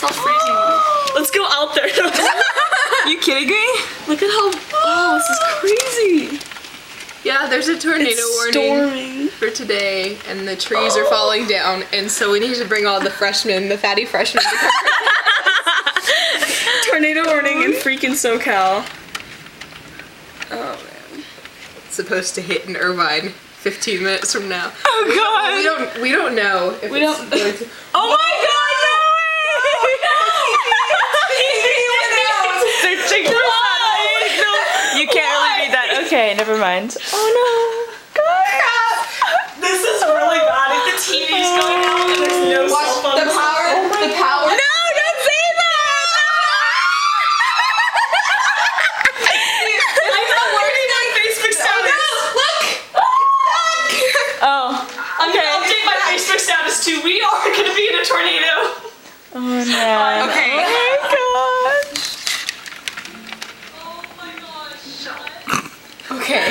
all freezing. Let's go out there. You kidding me? Look at how, oh, this is crazy. Yeah, there's a tornado It's warning storming. for today, and the trees are falling down, and so we need to bring all the freshmen, the fatty freshmen, to come. Tornado warning in freaking SoCal. Oh man. It's supposed to hit in Irvine 15 minutes from now. Oh god! We don't know. If We don't- it's going to- Oh my god, no way! They're taking the satellite. No, you can't really read that. Okay, never mind. Oh no. God. This is really bad. If the TV's going out and there's no Watch cell phones. the power. The power. No, don't say that! I'm not worried my Facebook status. Oh, I'm gonna update my Facebook status too. We are gonna be in a tornado. oh no. Okay. Oh my gosh. Oh my gosh. Okay.